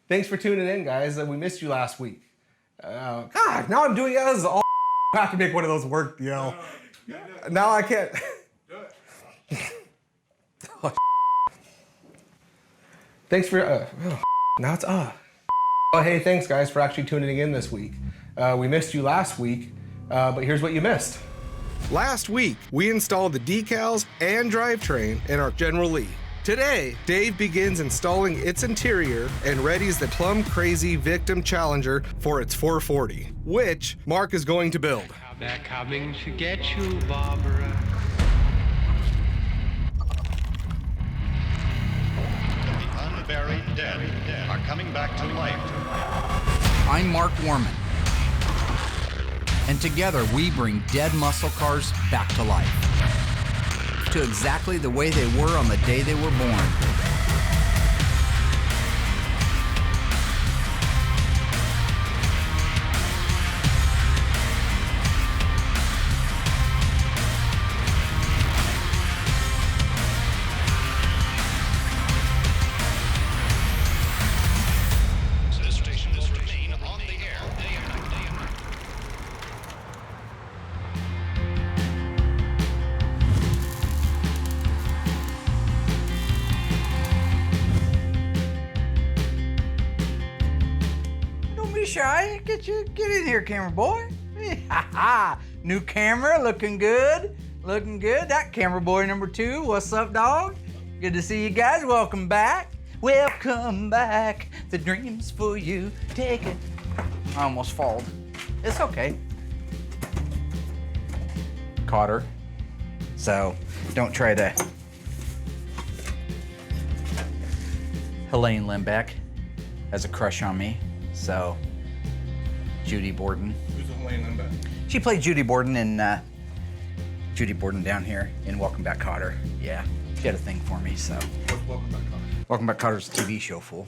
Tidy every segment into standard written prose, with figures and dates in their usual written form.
Thanks for tuning in, guys. We missed you last week. God, now I'm doing it as all. I have to make one of those work, Now I can't. Do it. Oh, thanks for. Now it's Oh, hey, thanks, guys, for actually tuning in this week. We missed you last week, but here's what you missed. Last week, we installed the decals and drivetrain in our General Lee. Today, Dave begins installing its interior and readies the Plum Crazy Victim Challenger for its 440, which Mark is going to build. They're coming to get you, Barbara. The unburied dead are coming back to life. I'm Mark Warman, and together we bring dead muscle cars back to life, to exactly the way they were on the day they were born. This station will remain on the air day and night. Don't be shy. Get in here, camera boy. New camera, looking good. Looking good. That camera boy number 2. What's up, dog? Good to see you guys. Welcome back. Welcome back. The dream's for you. Take it. I almost falled. It's okay. Caught her. So don't try to. Helene Limbeck has a crush on me. So Judy Borden. Who's Helene Limbeck? She played Judy Borden in Judy Borden down here in Welcome Back, Kotter. Yeah, she had a thing for me, so. What's Welcome Back, Connor? Welcome Back, Kotter's a TV show, fool.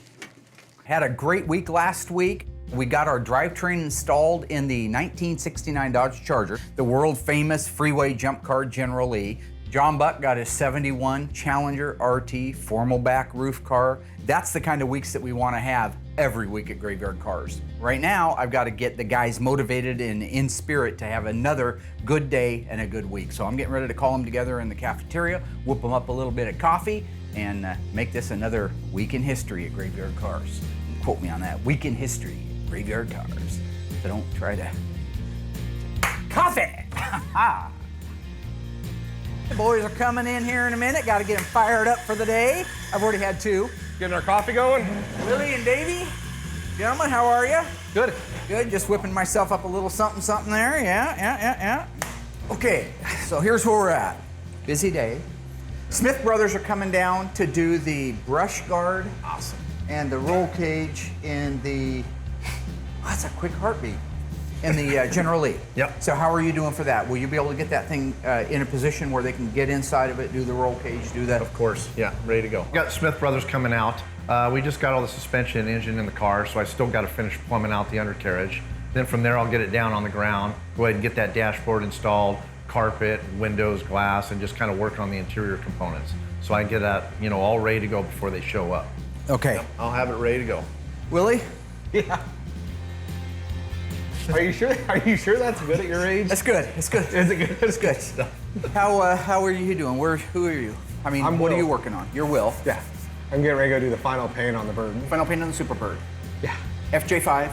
Had a great week last week. We got our drivetrain installed in the 1969 Dodge Charger, the world famous freeway jump car General Lee. John Buck got his 71 Challenger RT formal back roof car. That's the kind of weeks that we want to have every week at Graveyard Cars. Right now, I've got to get the guys motivated and in spirit to have another good day and a good week. So I'm getting ready to call them together in the cafeteria, whip them up a little bit of coffee, and make this another week in history at Graveyard Cars. Quote me on that, week in history at Graveyard Cars. So don't try to. Coffee! The boys are coming in here in a minute. Got to get them fired up for the day. I've already had 2. Getting our coffee going? Willie and Davey, gentlemen, how are you? Good. Good, just whipping myself up a little something there. Yeah. Okay, so here's where we're at. Busy day. Smith Brothers are coming down to do the brush guard. Awesome. And the roll cage in the, that's a quick heartbeat, in the General Lee. Yep. So how are you doing for that? Will you be able to get that thing in a position where they can get inside of it, do the roll cage, do that? Of course, yeah, ready to go. We got Smith Brothers coming out. We just got all the suspension and engine in the car, so I still got to finish plumbing out the undercarriage. Then from there, I'll get it down on the ground, go ahead and get that dashboard installed, carpet, windows, glass, and just kind of work on the interior components. So I can get that, all ready to go before they show up. Okay. Yep, I'll have it ready to go. Willie? Yeah. Are you sure? Are you sure that's good at your age? That's good. It's good. Is it good? It's good. How are you doing? Who are you? I mean, I'm what are Will. you working on? You're Will. Yeah. I'm getting ready to go do the final paint on the bird. Final paint on the Superbird. Yeah. FJ5,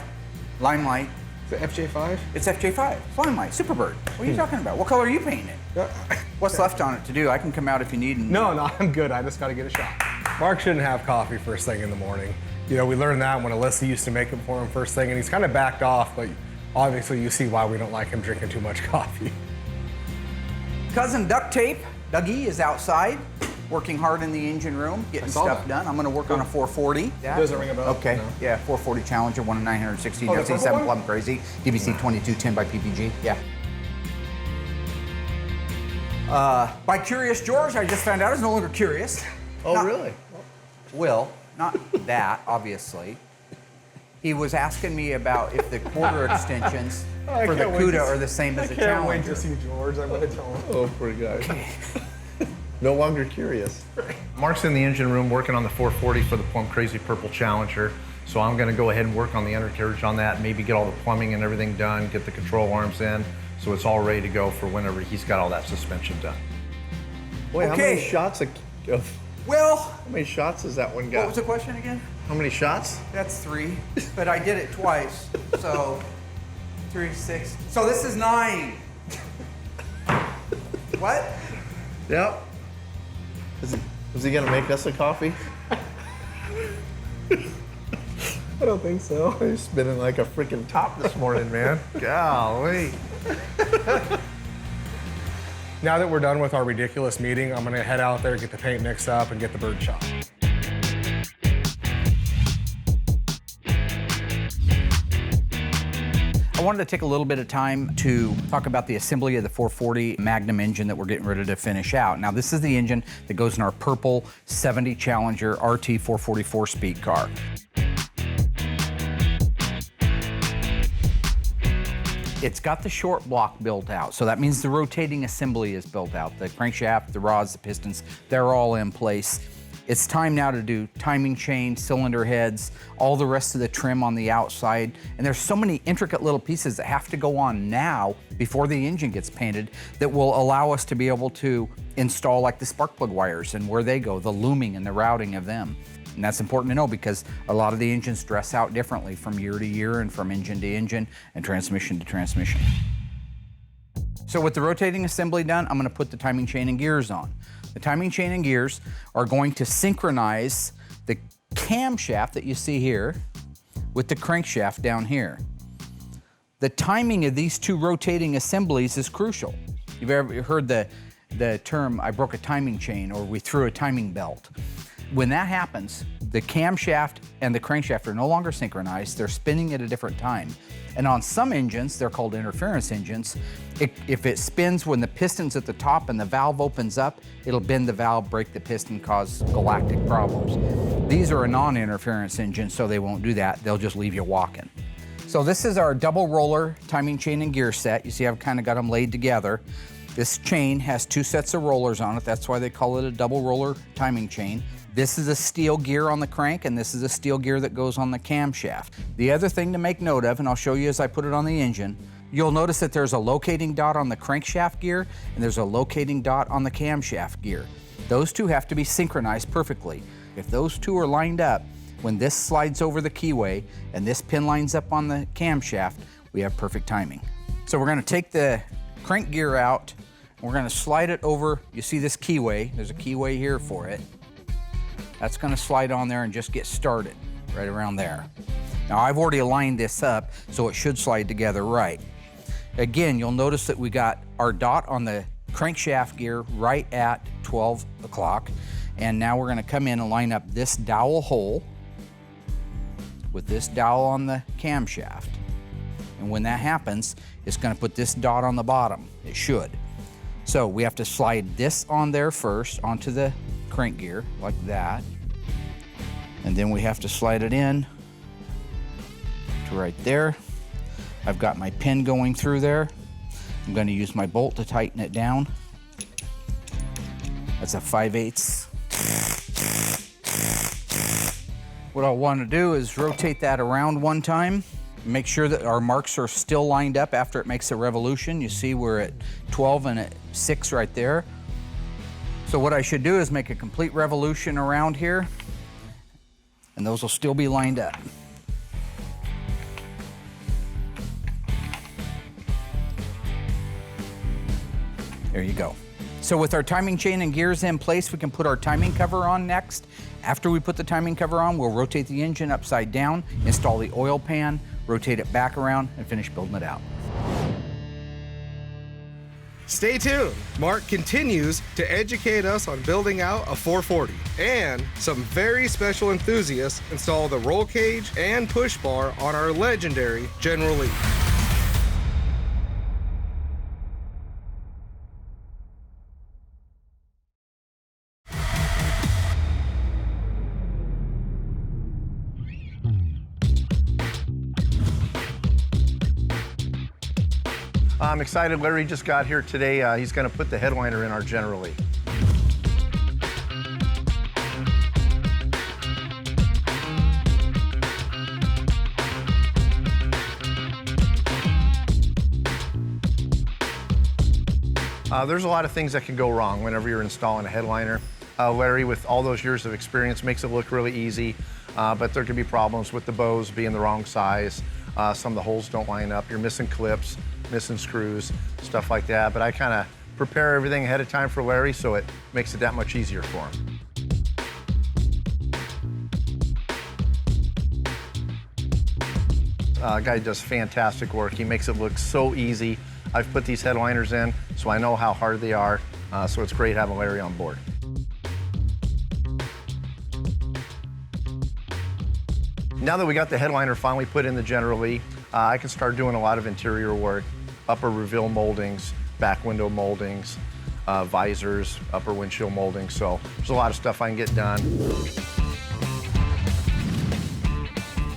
Limelight. Is it FJ5? It's FJ5, Limelight, Superbird. What are you talking about? What color are you painting it? What's left on it to do? I can come out if you need. No, I'm good. I just got to get a shot. Mark shouldn't have coffee first thing in the morning. We learned that when Alyssa used to make it for him first thing, and he's kind of backed off, but obviously you see why we don't like him drinking too much coffee. Cousin Duct Tape, Dougie, is outside, working hard in the engine room, getting saw stuff that. done. I'm going to work on a 440. Doesn't ring a bell? Okay, No. yeah, 440 Challenger, 1 in 960, Oh, the WC7 purple one? Plum Crazy, DBC 2210 by PPG, yeah. By Curious George, I just found out is no longer curious. Oh, really? Will, not that, obviously. He was asking me about if the quarter extensions for the can't wait to CUDA see- are the same as the I can't wait Challenger. to see George. I'm going to tell him. Oh, poor guy. No longer curious. Mark's in the engine room working on the 440 for the Plum Crazy Purple Challenger. So I'm gonna go ahead and work on the undercarriage on that, maybe get all the plumbing and everything done, get the control arms in, so it's all ready to go for whenever he's got all that suspension done. Boy, how many shots Well, how many shots has that one got? what was the question again? How many shots? That's 3, but I did it twice, so 3, 6. So this is 9. What? Yep. Is he gonna make us a coffee? I don't think so. He's spinning like a freaking top this morning, man. Golly. Now that we're done with our ridiculous meeting, I'm gonna head out there, get the paint mixed up, and get the bird shot. I wanted to take a little bit of time to talk about the assembly of the 440 Magnum engine that we're getting ready to finish out. Now, this is the engine that goes in our purple 70 Challenger RT 444 speed car. It's got the short block built out, so that means the rotating assembly is built out. The crankshaft, the rods, the pistons, they're all in place. It's time now to do timing chain, cylinder heads, all the rest of the trim on the outside. And there's so many intricate little pieces that have to go on now before the engine gets painted that will allow us to be able to install like the spark plug wires and where they go, the looming and the routing of them. And that's important to know because a lot of the engines dress out differently from year to year and from engine to engine and transmission to transmission. So with the rotating assembly done, I'm gonna put the timing chain and gears on. The timing chain and gears are going to synchronize the camshaft that you see here with the crankshaft down here. The timing of these two rotating assemblies is crucial. You've ever heard the term, I broke a timing chain, or we threw a timing belt. When that happens, the camshaft and the crankshaft are no longer synchronized, they're spinning at a different time. And on some engines, they're called interference engines, if it spins when the piston's at the top and the valve opens up, it'll bend the valve, break the piston, cause galactic problems. These are a non-interference engine, so they won't do that. They'll just leave you walking. So this is our double roller timing chain and gear set. You see I've kind of got them laid together. This chain has 2 sets of rollers on it. That's why they call it a double roller timing chain. This is a steel gear on the crank, and this is a steel gear that goes on the camshaft. The other thing to make note of, and I'll show you as I put it on the engine, you'll notice that there's a locating dot on the crankshaft gear, and there's a locating dot on the camshaft gear. Those two have to be synchronized perfectly. If those two are lined up, when this slides over the keyway and this pin lines up on the camshaft, we have perfect timing. So we're gonna take the crank gear out, and we're gonna slide it over. You see this keyway, there's a keyway here for it. That's gonna slide on there and just get started right around there. Now I've already aligned this up, so it should slide together right. Again, you'll notice that we got our dot on the crankshaft gear right at 12 o'clock. And now we're gonna come in and line up this dowel hole with this dowel on the camshaft. And when that happens, it's gonna put this dot on the bottom. It should. So we have to slide this on there first, onto the crank gear, like that. And then we have to slide it in to right there. I've got my pin going through there. I'm gonna use my bolt to tighten it down. That's a 5/8. What I want to do is rotate that around one time. Make sure that our marks are still lined up after it makes a revolution. You see we're at 12 and at 6 right there. So what I should do is make a complete revolution around here, and those will still be lined up. There you go. So with our timing chain and gears in place, we can put our timing cover on next. After we put the timing cover on, we'll rotate the engine upside down, install the oil pan, rotate it back around, and finish building it out. Stay tuned. Mark continues to educate us on building out a 440. And some very special enthusiasts install the roll cage and push bar on our legendary General Lee. I'm excited. Larry just got here today. He's going to put the headliner in our General Lee. There's a lot of things that can go wrong whenever you're installing a headliner. Larry, with all those years of experience, makes it look really easy, but there can be problems with the bows being the wrong size. Some of the holes don't line up. You're missing clips, missing screws, stuff like that. But I kind of prepare everything ahead of time for Larry, so it makes it that much easier for him. Guy does fantastic work. He makes it look so easy. I've put these headliners in, so I know how hard they are. So it's great having Larry on board. Now that we got the headliner finally put in the General Lee, I can start doing a lot of interior work, upper reveal moldings, back window moldings, visors, upper windshield moldings. So there's a lot of stuff I can get done.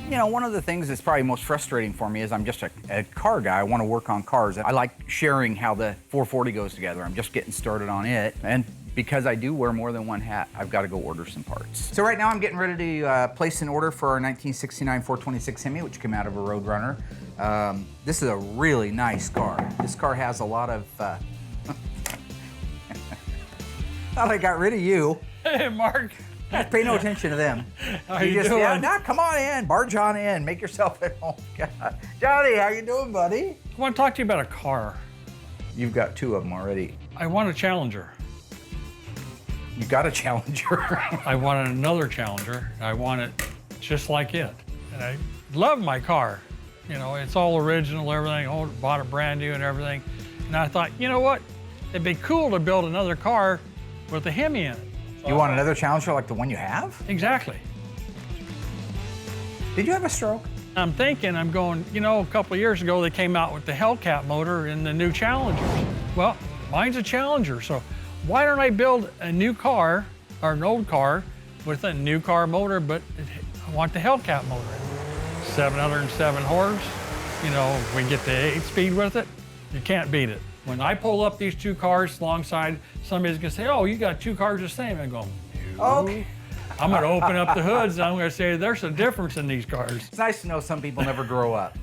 You know, one of the things that's probably most frustrating for me is I'm just a car guy. I want to work on cars. I like sharing how the 440 goes together. I'm just getting started on it. And because I do wear more than one hat, I've got to go order some parts. So right now I'm getting ready to place an order for our 1969 426 Hemi, which came out of a Roadrunner. This is a really nice car. This car has a lot of... Thought I got rid of you. Hey, Mark. Pay no attention to them. How you doing? Yeah, now come on in, barge on in, make yourself at home. God. Johnny, how you doing, buddy? I want to talk to you about a car. You've got two of them already. I want a Challenger. You got a Challenger. I want another Challenger. I want it just like it. And I love my car. You know, it's all original, everything. Oh, bought it brand new and everything. And I thought, you know what? It'd be cool to build another car with a Hemi in it. You want another Challenger like the one you have? Exactly. Did you have a stroke? I'm thinking, I'm going, you know, a couple of years ago they came out with the Hellcat motor in the new Challengers. Well, mine's a Challenger, so why don't I build a new car, or an old car, with a new car motor, but I want the Hellcat motor in it. 707 horse, you know, we get the 8-speed with it, you can't beat it. When I pull up these two cars alongside, somebody's gonna say, oh, you got two cars the same. I'm going, no. Okay. I'm gonna open up the hoods and I'm gonna say, there's a difference in these cars. It's nice to know some people never grow up.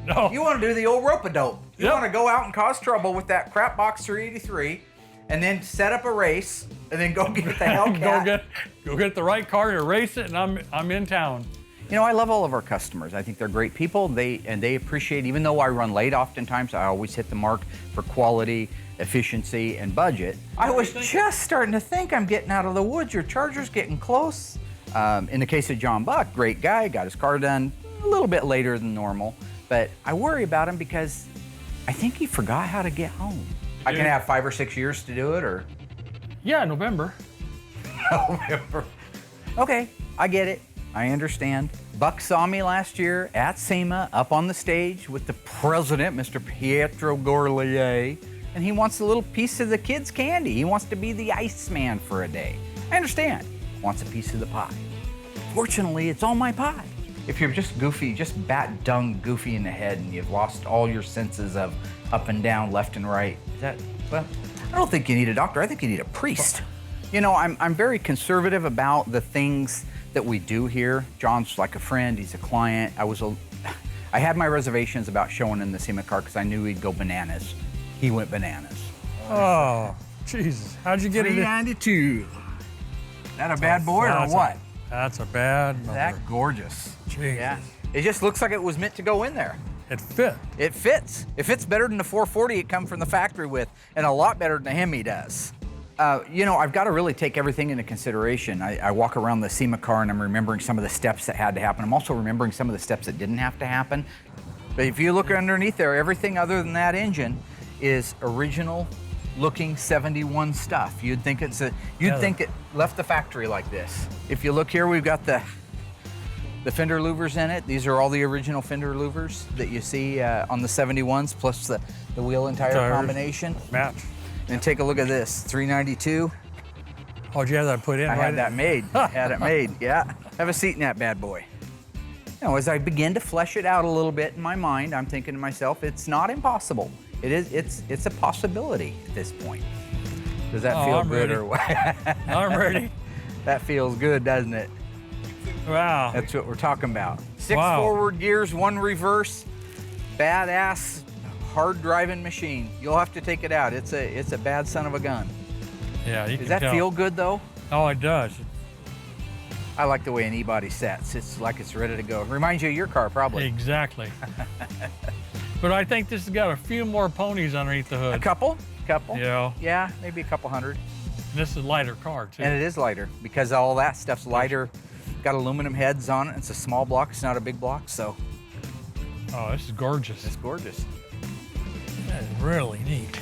No. You want to do the old rope-a-dope. You Yep. want to go out and cause trouble with that crap box 383 and then set up a race and then go get the Hellcat. go get the right car to race it, and I'm in town. You know, I love all of our customers. I think they're great people. They appreciate, even though I run late oftentimes, I always hit the mark for quality, efficiency, and budget. I was just starting to think I'm getting out of the woods. Your Charger's getting close. In the case of John Buck, great guy, got his car done a little bit later than normal, but I worry about him because I think he forgot how to get home. I can have 5 or 6 years to do it, or? Yeah, November. November. Okay, I get it. I understand. Buck saw me last year at SEMA up on the stage with the president, Mr. Pietro Gorlier, and he wants a little piece of the kids' candy. He wants to be the Iceman for a day. I understand. Wants a piece of the pie. Fortunately, it's all my pie. If you're just goofy, just bat dung goofy in the head and you've lost all your senses of up and down, left and right, well, I don't think you need a doctor. I think you need a priest. You know, I'm very conservative about the things that we do here. John's like a friend, he's a client. I had my reservations about showing him the SEMA car because I knew he'd go bananas. He went bananas. Oh, Jesus. How'd you get it in? 392. That a bad boy or what? That's a bad number. That gorgeous. Jesus. Yeah. It just looks like it was meant to go in there. It fit. It fits. It fits better than the 440 it come from the factory with, and a lot better than the Hemi does. You know, I've got to really take everything into consideration. I walk around the SEMA car and I'm remembering some of the steps that had to happen. I'm also remembering some of the steps that didn't have to happen. But if you look underneath there, everything other than that engine is original looking 71 stuff. You'd think think it left the factory like this. If you look here, we've got the fender louvers in it. These are all the original fender louvers that you see on the 71s, plus the wheel and tire combination. Match. And take a look at this, 392. Oh, did you have that put in? I had that made, had it made, yeah. Have a seat in that bad boy. You know, as I begin to flesh it out a little bit in my mind, I'm thinking to myself, it's not impossible. It's a possibility at this point. Does that feel good ready. or what? I'm ready. That feels good, doesn't it? Wow. That's what we're talking about. 6 Wow. forward gears, 1 reverse, badass hard driving machine. You'll have to take it out. It's a bad son of a gun. Yeah, you Does can that tell. feel good though? Oh, it does. I like the way an e-body sets. It's like it's ready to go. Reminds you of your car, probably. Exactly. But I think this has got a few more ponies underneath the hood. A couple? Yeah. Yeah, maybe a couple hundred. This is a lighter car, too. And it is lighter because all that stuff's lighter. Got aluminum heads on it. It's a small block. It's not a big block, so Oh, this is gorgeous. it's gorgeous. That is really neat.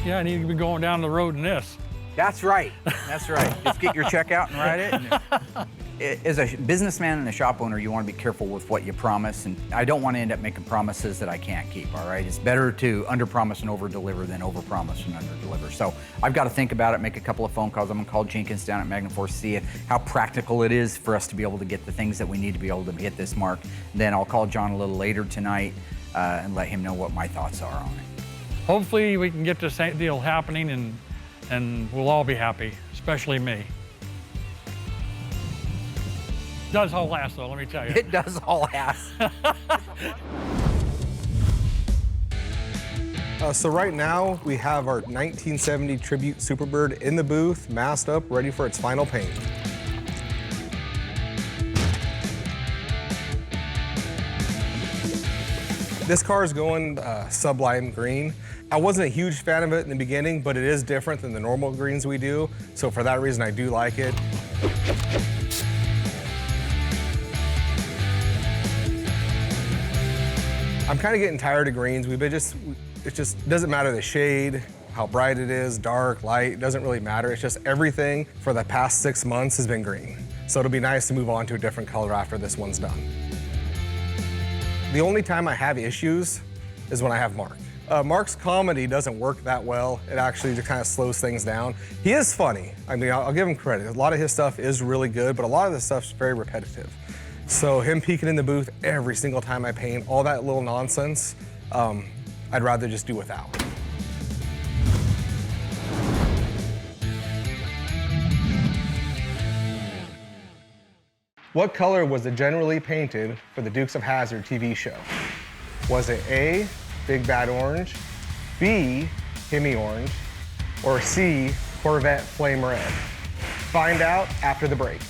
Yeah, I need to be going down the road in this. That's right. That's right. Just get your check out and ride it. As a businessman and a shop owner, you want to be careful with what you promise, and I don't want to end up making promises that I can't keep, all right? It's better to under-promise and over-deliver than over-promise and under-deliver. So I've got to think about it, make a couple of phone calls. I'm going to call Jenkins down at Magna Force, see how practical it is for us to be able to get the things that we need to be able to hit this mark. Then I'll call John a little later tonight and let him know what my thoughts are on it. Hopefully we can get this deal happening and we'll all be happy, especially me. Does haul ass though, let me tell you. It does all ass. So right now we have our 1970 Tribute Superbird in the booth, masked up, ready for its final paint. This car is going sublime green. I wasn't a huge fan of it in the beginning, but it is different than the normal greens we do. So for that reason, I do like it. I'm kind of getting tired of greens. It just doesn't matter the shade, how bright it is, dark, light, it doesn't really matter. It's just everything for the past 6 months has been green. So it'll be nice to move on to a different color after this one's done. The only time I have issues is when I have Mark. Mark's comedy doesn't work that well. It actually just kind of slows things down. He is funny. I mean, I'll give him credit. A lot of his stuff is really good, but a lot of the stuff's very repetitive. So him peeking in the booth every single time I paint, all that little nonsense, I'd rather just do without. What color was it generally painted for the Dukes of Hazzard TV show? Was it A, Big Bad Orange, B, Hemi Orange, or C, Corvette Flame Red? Find out after the break.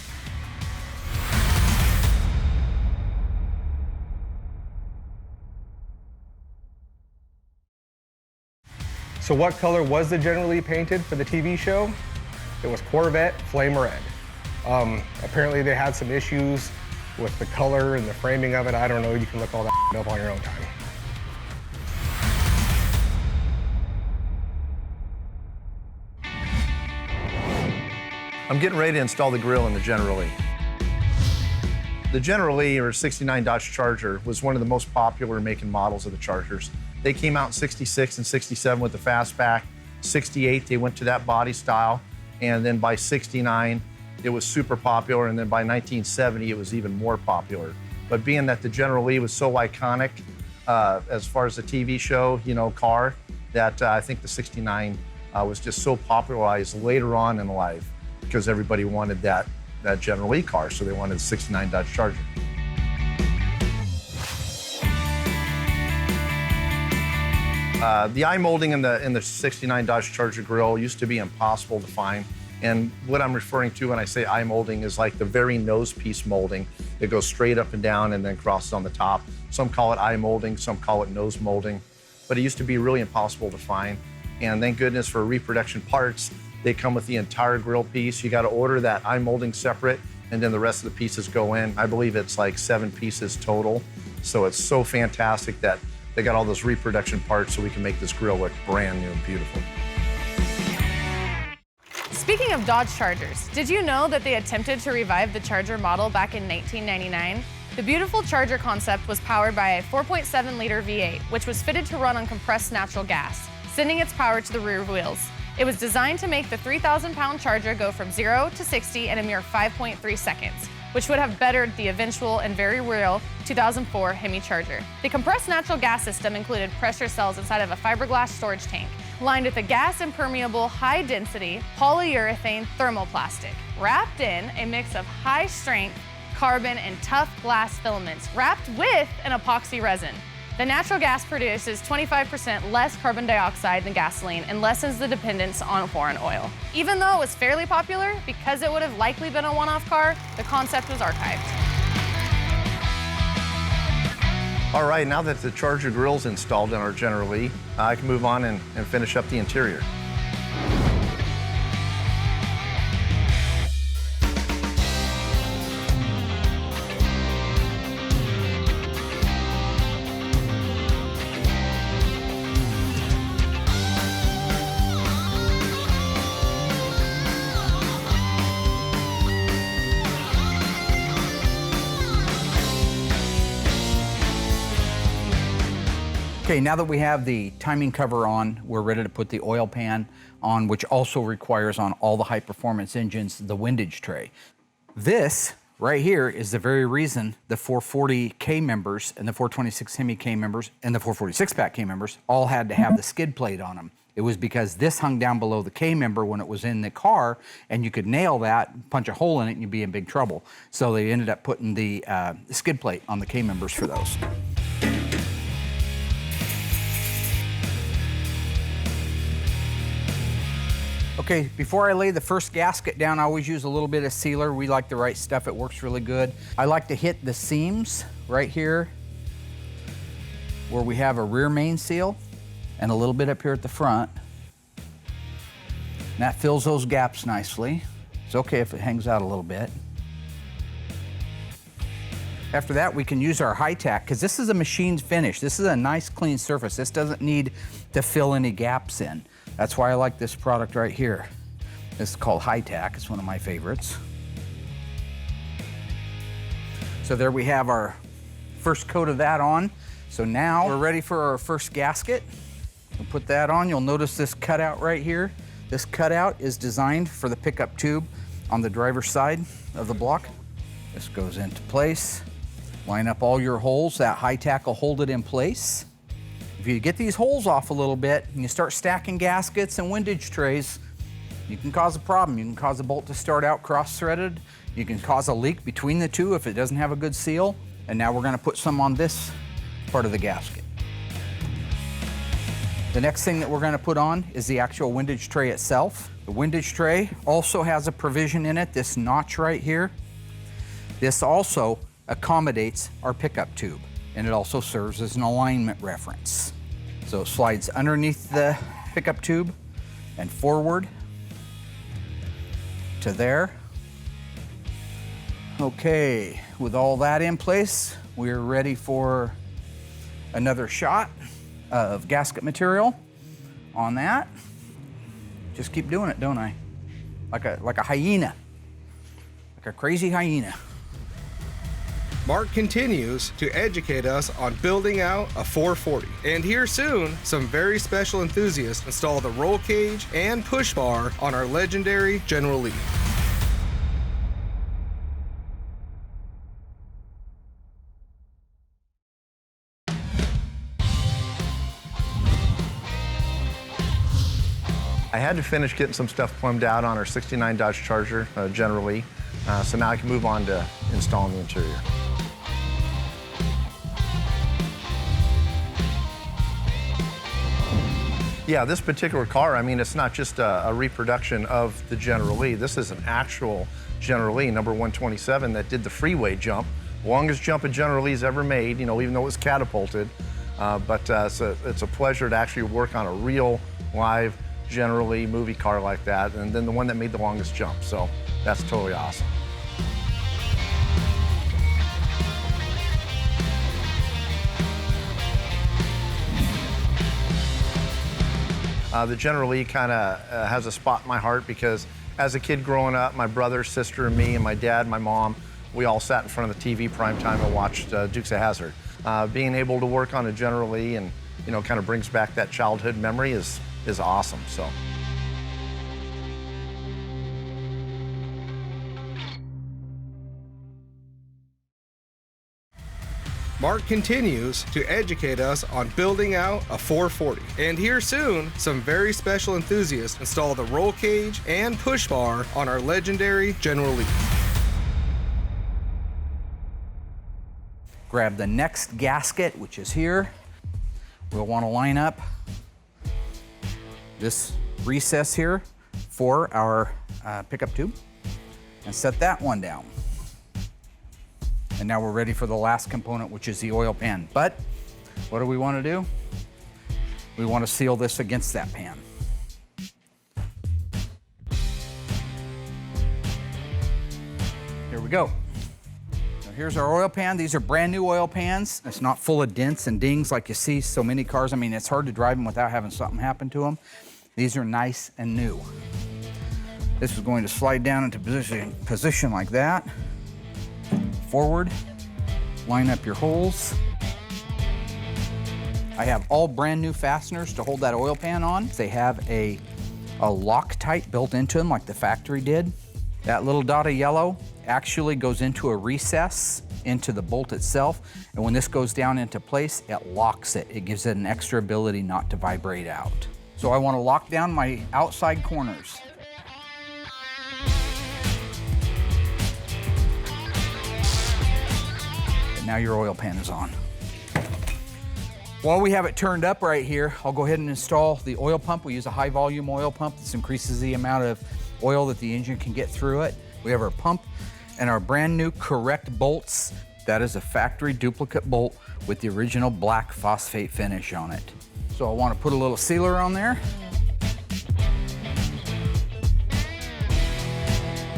So what color was it generally painted for the TV show? It was Corvette Flame Red. Apparently they had some issues with the color and the framing of it. I don't know, you can look all that up on your own time. I'm getting ready to install the grill in the General Lee. The General Lee, or 69 Dodge Charger, was one of the most popular making models of the Chargers. They came out in 66 and 67 with the fastback. 68, they went to that body style. And then by 69, it was super popular. And then by 1970, it was even more popular. But being that the General Lee was so iconic as far as the TV show, car, that I think the 69 was just so popularized later on in life because everybody wanted that General Lee car. So they wanted the 69 Dodge Charger. The eye molding in the 69 Dodge Charger grill used to be impossible to find. And what I'm referring to when I say eye molding is like the very nose piece molding that goes straight up and down and then crosses on the top. Some call it eye molding, some call it nose molding. But it used to be really impossible to find. And thank goodness for reproduction parts, they come with the entire grill piece. You got to order that eye molding separate, and then the rest of the pieces go in. I believe it's like 7 pieces total. So it's so fantastic that they got all those reproduction parts so we can make this grill look brand new and beautiful. Speaking of Dodge Chargers, did you know that they attempted to revive the Charger model back in 1999? The beautiful Charger concept was powered by a 4.7-liter V8, which was fitted to run on compressed natural gas, sending its power to the rear wheels. It was designed to make the 3,000-pound Charger go from 0 to 60 in a mere 5.3 seconds, which would have bettered the eventual and very real 2004 Hemi Charger. The compressed natural gas system included pressure cells inside of a fiberglass storage tank, lined with a gas-impermeable, high-density polyurethane thermoplastic, wrapped in a mix of high-strength carbon and tough glass filaments, wrapped with an epoxy resin. The natural gas produces 25% less carbon dioxide than gasoline and lessens the dependence on foreign oil. Even though it was fairly popular, because it would have likely been a one-off car, the concept was archived. All right, now that the Charger grill's installed in our General Lee, I can move on and finish up the interior. Okay, now that we have the timing cover on, we're ready to put the oil pan on, which also requires on all the high-performance engines the windage tray. This right here is the very reason the 440K members and the 426 Hemi K members and the 446 pack K members all had to have the skid plate on them. It was because this hung down below the K member when it was in the car, and you could nail that, punch a hole in it, and you'd be in big trouble. So they ended up putting the skid plate on the K members for those. Okay, before I lay the first gasket down, I always use a little bit of sealer. We like the right stuff, it works really good. I like to hit the seams right here where we have a rear main seal and a little bit up here at the front. And that fills those gaps nicely. It's okay if it hangs out a little bit. After that, we can use our high tack, because this is a machined finish. This is a nice clean surface. This doesn't need to fill any gaps in. That's why I like this product right here. This is called high tack. It's one of my favorites. So there we have our first coat of that on. So now we're ready for our first gasket. We'll put that on. You'll notice this cutout right here. This cutout is designed for the pickup tube on the driver's side of the block. This goes into place. Line up all your holes. That high tack will hold it in place. If you get these holes off a little bit and you start stacking gaskets and windage trays, you can cause a problem. You can cause a bolt to start out cross-threaded. You can cause a leak between the two if it doesn't have a good seal. And now we're going to put some on this part of the gasket. The next thing that we're going to put on is the actual windage tray itself. The windage tray also has a provision in it, this notch right here. This also accommodates our pickup tube, and it also serves as an alignment reference. So it slides underneath the pickup tube and forward to there. Okay, with all that in place, we're ready for another shot of gasket material on that. Just keep doing it, don't I? Like a hyena, like a crazy hyena. Mark continues to educate us on building out a 440. And here soon, some very special enthusiasts install the roll cage and push bar on our legendary General Lee. I had to finish getting some stuff plumbed out on our 69 Dodge Charger, General Lee. So now I can move on to installing the interior. Yeah, this particular car, I mean, it's not just a reproduction of the General Lee. This is an actual General Lee, number 127, that did the freeway jump. Longest jump a General Lee's ever made, you know, even though it was catapulted. It's a pleasure to actually work on a real, live General Lee movie car like that, and then the one that made the longest jump. So that's totally awesome. The General Lee kind of has a spot in my heart because as a kid growing up, my brother, sister, and me, and my dad, my mom, we all sat in front of the TV prime time and watched Dukes of Hazzard. Being able to work on a General Lee and, you know, kind of brings back that childhood memory is awesome, so. Mark continues to educate us on building out a 440. And here soon, some very special enthusiasts install the roll cage and push bar on our legendary General Lee. Grab the next gasket, which is here. we'll want to line up this recess here for our pickup tube and set that one down. And now we're ready for the last component, which is the oil pan. But what do we want to do? We want to seal this against that pan. Here we go. Now here's our oil pan. These are brand new oil pans. It's not full of dents and dings like you see so many cars. I mean, it's hard to drive them without having something happen to them. These are nice and new. This is going to slide down into position like that. Forward, line up your holes. I have all brand new fasteners to hold that oil pan on. They have a Loctite built into them like the factory did. That little dot of yellow actually goes into a recess into the bolt itself. And when this goes down into place, it locks it. It gives it an extra ability not to vibrate out. So I want to lock down my outside corners. And now your oil pan is on. While we have it turned up right here, I'll go ahead and install the oil pump. We use a high volume oil pump. This increases the amount of oil that the engine can get through it. We have our pump and our brand new correct bolts. That is a factory duplicate bolt with the original black phosphate finish on it. So I want to put a little sealer on there.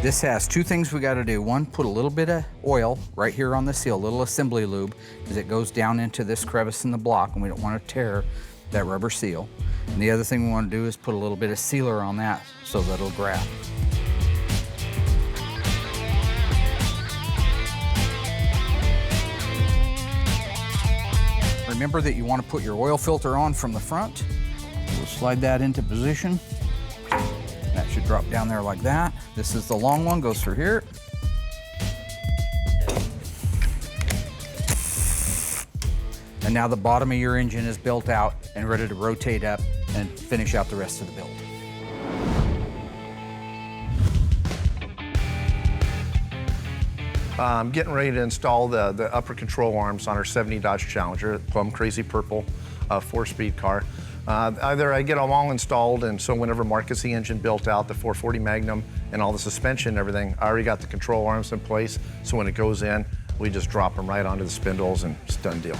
This has two things we got to do. One, put a little bit of oil right here on the seal, a little assembly lube, because it goes down into this crevice in the block and we don't want to tear that rubber seal. And the other thing we want to do is put a little bit of sealer on that so that it'll grab. Remember that you want to put your oil filter on from the front. We'll slide that into position. That should drop down there like that. This is the long one, goes through here. And now the bottom of your engine is built out and ready to rotate up and finish out the rest of the build. I'm getting ready to install the upper control arms on our 70 Dodge Challenger, plum crazy purple 4-speed car. Either I get them all installed, and so whenever Mark gets the engine built out, the 440 Magnum and all the suspension and everything, I already got the control arms in place, so when it goes in, we just drop them right onto the spindles and it's a done deal.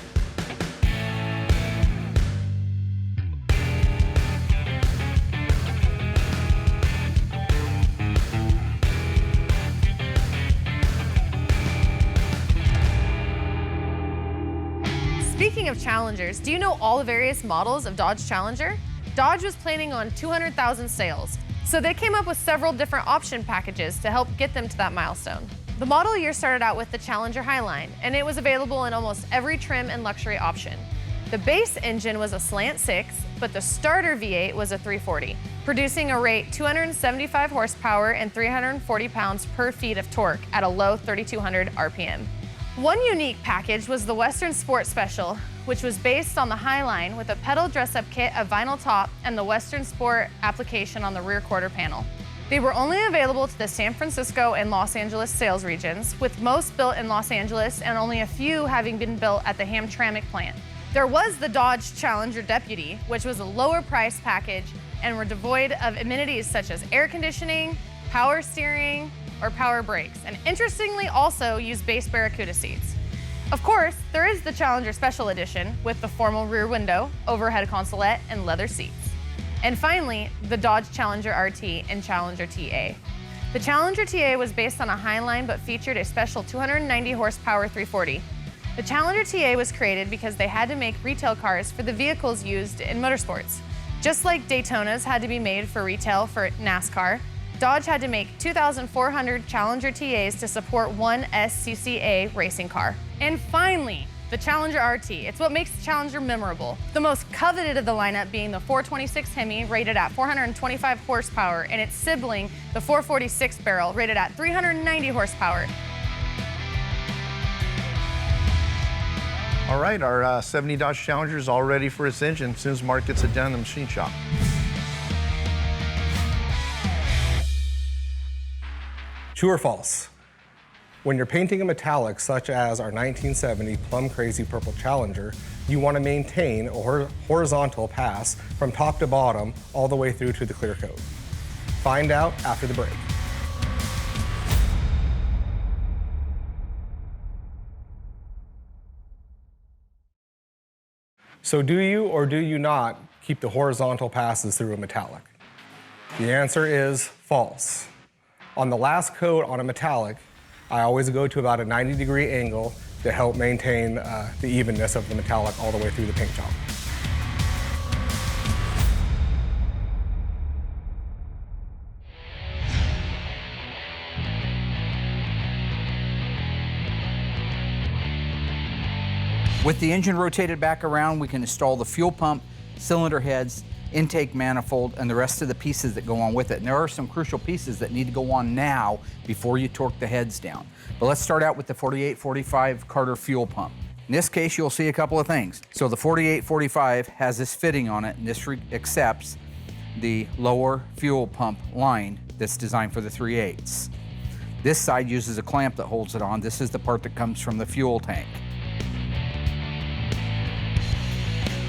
Speaking of Challengers, do you know all the various models of Dodge Challenger? Dodge was planning on 200,000 sales, so they came up with several different option packages to help get them to that milestone. The model year started out with the Challenger Highline, and it was available in almost every trim and luxury option. The base engine was a slant 6, but the starter V8 was a 340, producing a rate 275 horsepower and 340 pounds per feet of torque at a low 3,200 RPM. One unique package was the Western Sport Special, which was based on the Highline with a pedal dress-up kit, a vinyl top, and the Western Sport application on the rear quarter panel. They were only available to the San Francisco and Los Angeles sales regions, with most built in Los Angeles and only a few having been built at the Hamtramck plant. There was the Dodge Challenger Deputy, which was a lower price package and were devoid of amenities such as air conditioning, power steering, or power brakes, and interestingly also used base Barracuda seats. Of course, there is the Challenger Special Edition with the formal rear window, overhead consolette, and leather seats. And finally, the Dodge Challenger RT and Challenger TA. The Challenger TA was based on a Highline but featured a special 290 horsepower 340. The Challenger TA was created because they had to make retail cars for the vehicles used in motorsports. Just like Daytonas had to be made for retail for NASCAR, Dodge had to make 2,400 Challenger TAs to support one SCCA racing car. And finally, the Challenger RT. It's what makes the Challenger memorable. The most coveted of the lineup being the 426 Hemi, rated at 425 horsepower, and its sibling, the 446 barrel, rated at 390 horsepower. All right, our 70 Dodge Challenger is all ready for its engine as soon as Mark gets it down in the machine shop. True or false? When you're painting a metallic such as our 1970 Plum Crazy Purple Challenger, you want to maintain a horizontal pass from top to bottom all the way through to the clear coat. Find out after the break. So do you or do you not keep the horizontal passes through a metallic? The answer is false. On the last coat on a metallic, I always go to about a 90-degree angle to help maintain the evenness of the metallic all the way through the paint job. With the engine rotated back around, we can install the fuel pump, cylinder heads, intake manifold, and the rest of the pieces that go on with it. And there are some crucial pieces that need to go on now before you torque the heads down. But let's start out with the 4845 Carter fuel pump. In this case, you'll see a couple of things. So the 4845 has this fitting on it, and this accepts the lower fuel pump line that's designed for the 3/8. This side uses a clamp that holds it on. This is the part that comes from the fuel tank.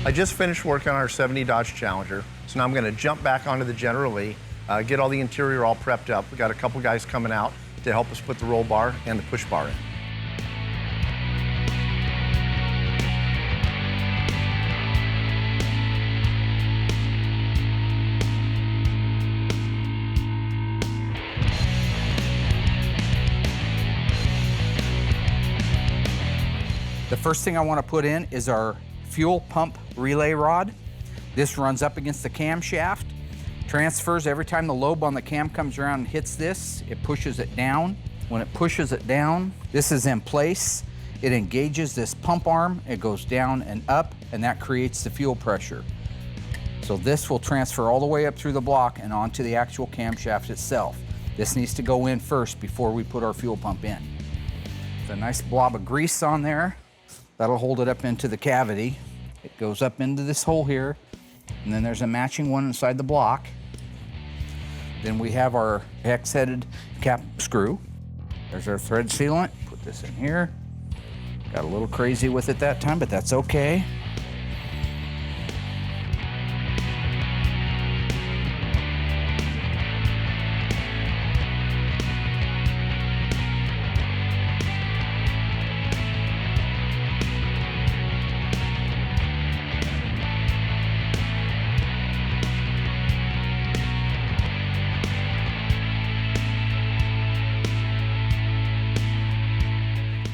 I just finished working on our 70 Dodge Challenger, so now I'm gonna jump back onto the General Lee, get all the interior all prepped up. We got a couple guys coming out to help us put the roll bar and the push bar in. The first thing I want to put in is our fuel pump relay rod. This runs up against the camshaft, transfers every time the lobe on the cam comes around and hits this, it pushes it down. When it pushes it down, this is in place. It engages this pump arm, it goes down and up, and that creates the fuel pressure. So this will transfer all the way up through the block and onto the actual camshaft itself. This needs to go in first before we put our fuel pump in. There's a nice blob of grease on there. That'll hold it up into the cavity. It goes up into this hole here, and then there's a matching one inside the block. Then we have our hex-headed cap screw. There's our thread sealant. Put this in here. Got a little crazy with it that time, but that's okay.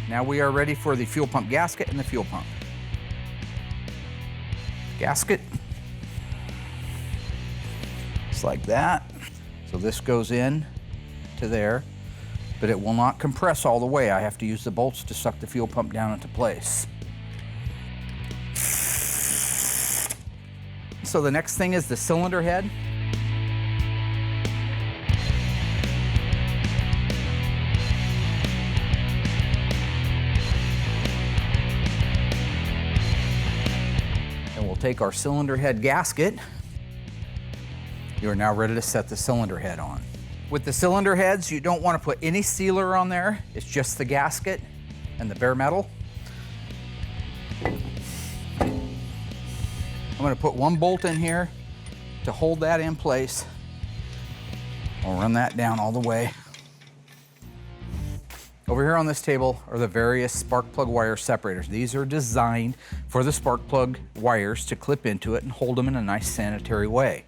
Now we are ready for the fuel pump gasket and the fuel pump. Gasket, just like that. So this goes in to there, but it will not compress all the way. I have to use the bolts to suck the fuel pump down into place. So the next thing is the cylinder head. Take our cylinder head gasket. You are now ready to set the cylinder head on. With the cylinder heads, you don't want to put any sealer on there. It's just the gasket and the bare metal. I'm going to put one bolt in here to hold that in place. I'll run that down all the way. Over here on this table are the various spark plug wire separators. These are designed for the spark plug wires to clip into it and hold them in a nice sanitary way.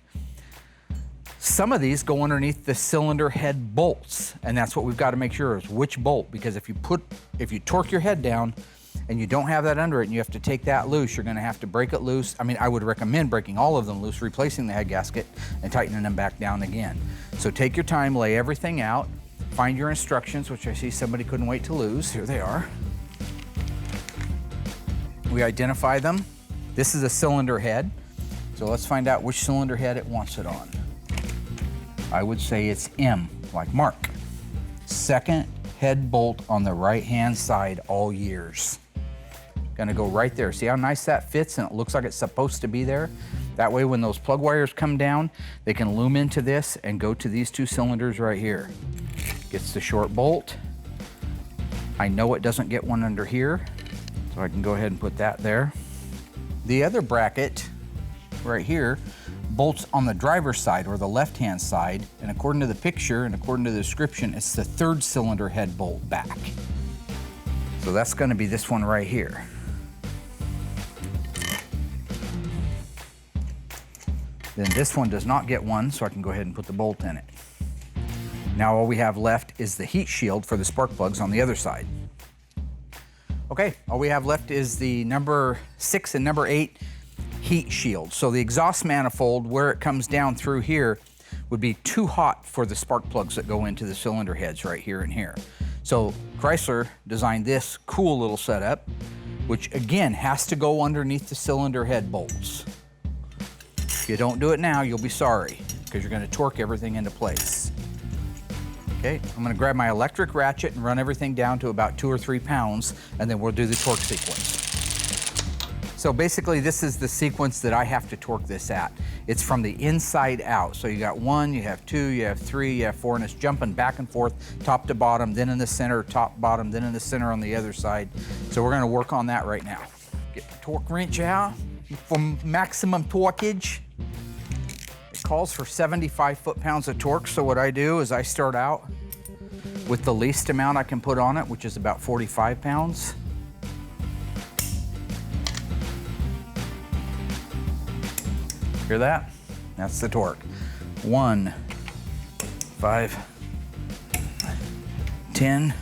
Some of these go underneath the cylinder head bolts, and that's what we've got to make sure is which bolt, because if you torque your head down and you don't have that under it and you have to take that loose, you're going to have to break it loose. I mean, I would recommend breaking all of them loose, replacing the head gasket and tightening them back down again. So take your time, lay everything out. Find your instructions, which I see somebody couldn't wait to lose. Here they are. We identify them. This is a cylinder head. So let's find out which cylinder head it wants it on. I would say it's M, like Mark. Second head bolt on the right-hand side all years. Gonna go right there. See how nice that fits and it looks like it's supposed to be there? That way when those plug wires come down, they can loom into this and go to these two cylinders right here. Gets the short bolt, I know it doesn't get one under here, so I can go ahead and put that there. The other bracket right here bolts on the driver's side or the left-hand side, and according to the picture and according to the description, it's the 3rd cylinder head bolt back. So that's gonna be this one right here. Then this one does not get one, so I can go ahead and put the bolt in it. Now all we have left is the heat shield for the spark plugs on the other side. Okay, all we have left is the number 6 and number 8 heat shield. So the exhaust manifold, where it comes down through here, would be too hot for the spark plugs that go into the cylinder heads right here and here. So Chrysler designed this cool little setup, which again has to go underneath the cylinder head bolts. If you don't do it now, you'll be sorry, because you're gonna torque everything into place. Okay, I'm gonna grab my electric ratchet and run everything down to about 2 or 3 pounds, and then we'll do the torque sequence. So basically, this is the sequence that I have to torque this at. It's from the inside out. So you got 1, you have 2, you have 3, you have 4, and it's jumping back and forth, top to bottom, then in the center, top, bottom, then in the center on the other side. So we're gonna work on that right now. Get the torque wrench out for maximum torquage. It calls for 75 foot-pounds of torque, so what I do is I start out with the least amount I can put on it, which is about 45 pounds. Hear that? That's the torque. 1, 5, 10,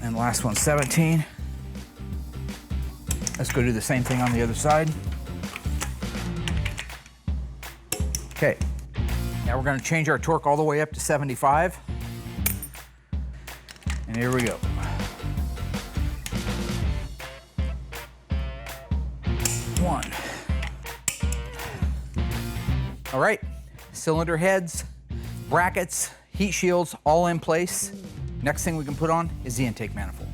and the last one, 17. Let's go do the same thing on the other side. Okay, now we're gonna change our torque all the way up to 75. And here we go. 1. All right, cylinder heads, brackets, heat shields, all in place. Next thing we can put on is the intake manifold.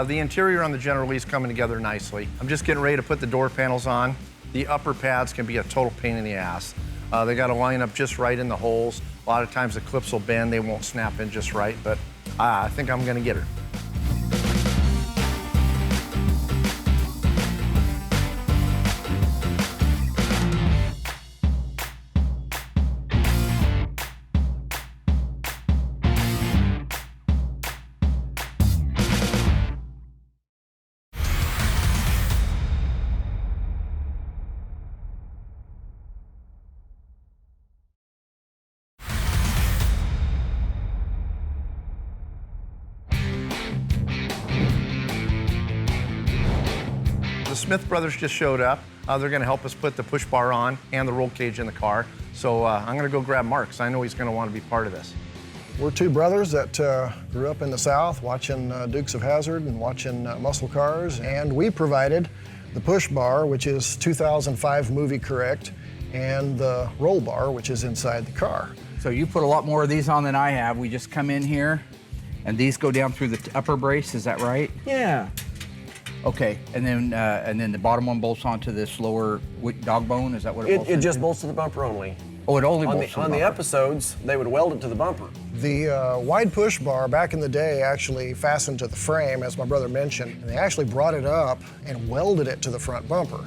The interior on the General Lee's coming together nicely. I'm just getting ready to put the door panels on. The upper pads can be a total pain in the ass. They got to line up just right in the holes. A lot of times the clips will bend, they won't snap in just right, but I think I'm gonna get her. The Smith brothers just showed up. They're gonna help us put the push bar on and the roll cage in the car. So I'm gonna go grab Mark, because I know he's gonna wanna be part of this. We're 2 brothers that grew up in the South watching Dukes of Hazzard and watching muscle cars, and we provided the push bar, which is 2005 movie correct, and the roll bar, which is inside the car. So you put a lot more of these on than I have. We just come in here, and these go down through the upper brace, is that right? Yeah. Okay, and then the bottom one bolts onto this lower dog bone, is that what it bolts It into? just bolts to the bumper only. Oh, it only On bolts to the the bumper. episodes, they would weld it to the bumper. The wide push bar back in the day actually fastened to the frame, as my brother mentioned, and they actually brought it up and welded it to the front bumper.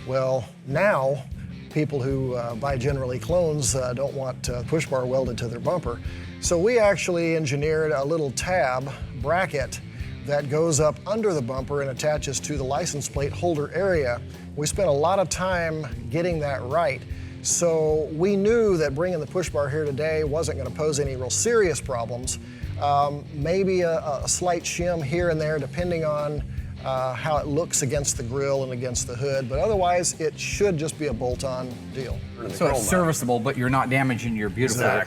Well, now people who buy General Lee clones don't want push bar welded to their bumper. So we actually engineered a little tab bracket that goes up under the bumper and attaches to the license plate holder area. We spent a lot of time getting that right. So we knew that bringing the push bar here today wasn't going to pose any real serious problems. Maybe a slight shim here and there depending on how it looks against the grill and against the hood, but otherwise it should just be a bolt-on deal. So it's serviceable, but you're not damaging your beautiful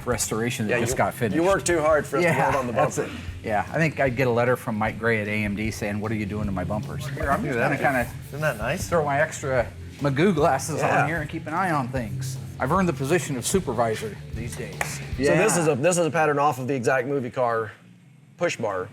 restoration that just got finished. You worked too hard for us to weld on the that's bumper. it. Yeah, I think I'd get a letter from Mike Gray at AMD saying, "What are you doing to my bumpers?" Here, I'm just gonna kind of Isn't that nice? throw my extra Magoo glasses Yeah. on here and keep an eye on things. I've earned the position of supervisor these days. So this is a pattern off of the exact movie car push bar.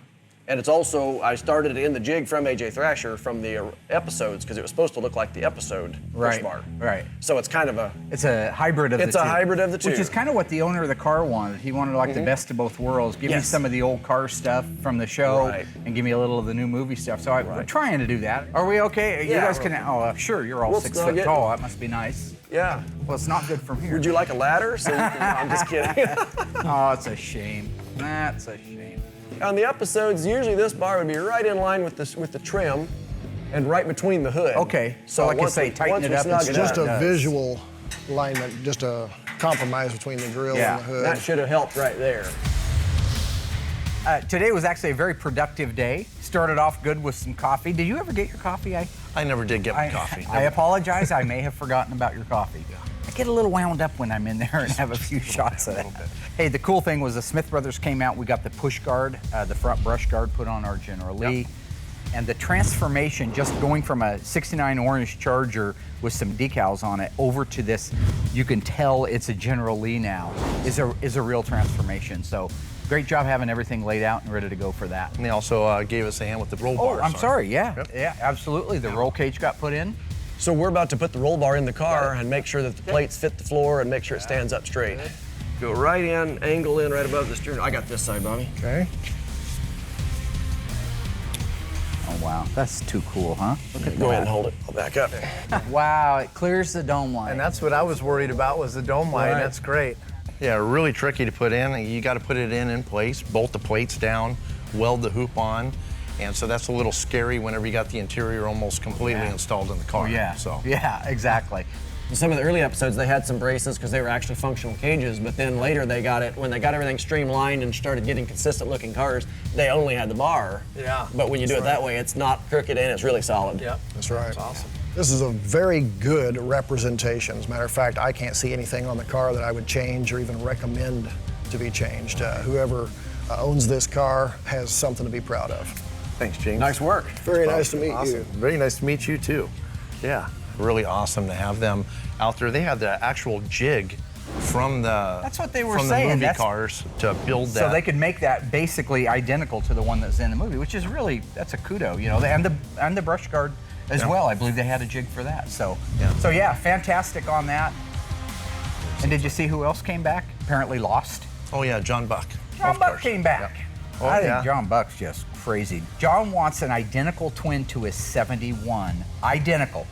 And it's also, I started it in the jig from AJ Thrasher from the episodes because it was supposed to look like the episode push bar. Right. So it's kind of It's a hybrid of the two. It's a hybrid of the two. Which is kind of what the owner of the car wanted. He wanted like the best of both worlds. Give me some of the old car stuff from the show and give me a little of the new movie stuff. So we're trying to do that. Are we okay? You guys can, sure, you're all 6 foot tall. That must be nice. Yeah. Well, it's not good from here. Would you like a ladder? So I'm just kidding. Oh, it's a shame. That's a shame. On the episodes, usually this bar would be right in line with the trim and right between the hood. Okay, so like I say, tighten it up. It's just a visual alignment, just a compromise between the grill and the hood. That should have helped right there. Today was actually a very productive day. Started off good with some coffee. Did you ever get your coffee? I never did get my coffee. I apologize. I may have forgotten about your coffee. I get a little wound up when I'm in there and have a few shots of that. Hey, the cool thing was the Smith Brothers came out. We got the push guard, the front brush guard put on our General Lee. And the transformation, just going from a 69 orange Charger with some decals on it over to this, you can tell it's a General Lee now, is a real transformation. So great job having everything laid out and ready to go for that. And they also gave us a hand with the roll bar. Oh, I'm sorry, yeah, absolutely. The roll cage got put in. So we're about to put the roll bar in the car and make sure that the plates fit the floor and make sure it stands up straight. Go right in, angle in right above the steering. I got this side, Bobby. Okay. Oh, wow, that's too cool, huh? Look at Go ahead and hold it. I'll back up. Wow, it clears the dome light. And that's what I was worried about was the dome light. Right. That's great. Yeah, really tricky to put in. You got to put it in place, bolt the plates down, weld the hoop on. And so that's a little scary whenever you got the interior almost completely installed in the car. Oh, yeah. So. Yeah, exactly. In some of the early episodes, they had some braces because they were actually functional cages, but then later they got it, when they got everything streamlined and started getting consistent looking cars, they only had the bar. Yeah. But when you do it that way, it's not crooked and it's really solid. Yep. That's right. That's awesome. This is a very good representation. As a matter of fact, I can't see anything on the car that I would change or even recommend to be changed. Whoever owns this car has something to be proud of. Thanks, James. Nice work. Very nice to meet you. Very nice to meet you, too. Yeah. Really awesome to have them out there. They had the actual jig from the That's what they were from saying. the movie cars to build that. So they could make that basically identical to the one that's in the movie, which is really, that's a kudo, you know, and the brush guard as well. I believe they had a jig for that. So yeah, fantastic on that. And did you see who else came back? Apparently lost. Oh yeah, John Buck. John Buck came back. Yep. Oh, I think John Buck's just crazy. John wants an identical twin to his 71. Identical.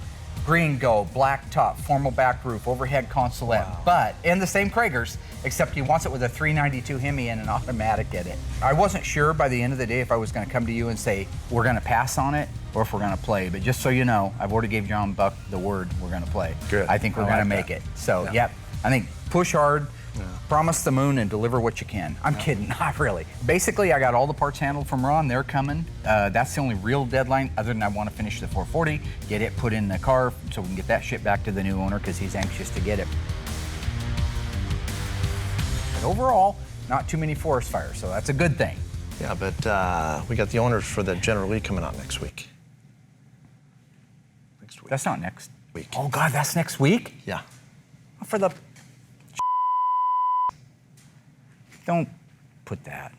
Green go, black top, formal back roof, overhead consolette, and the same Kragers, except he wants it with a 392 Hemi and an automatic in it. I wasn't sure by the end of the day if I was going to come to you and say, we're going to pass on it, or if we're going to play. But just so you know, I've already gave John Buck the word we're going to play. Good. I think we're going to make it. So, yep, I think push hard, promise the moon, and deliver what you can. I'm kidding, not really. Basically, I got all the parts handled from Ron. They're coming. That's the only real deadline, other than I want to finish the 440, get it put in the car so we can get that shipped back to the new owner because he's anxious to get it. But overall, not too many forest fires, so that's a good thing. Yeah, but we got the owners for the General Lee coming out next week. Next week. That's not next week. Oh, God, that's next week? Yeah. For the... Don't put that.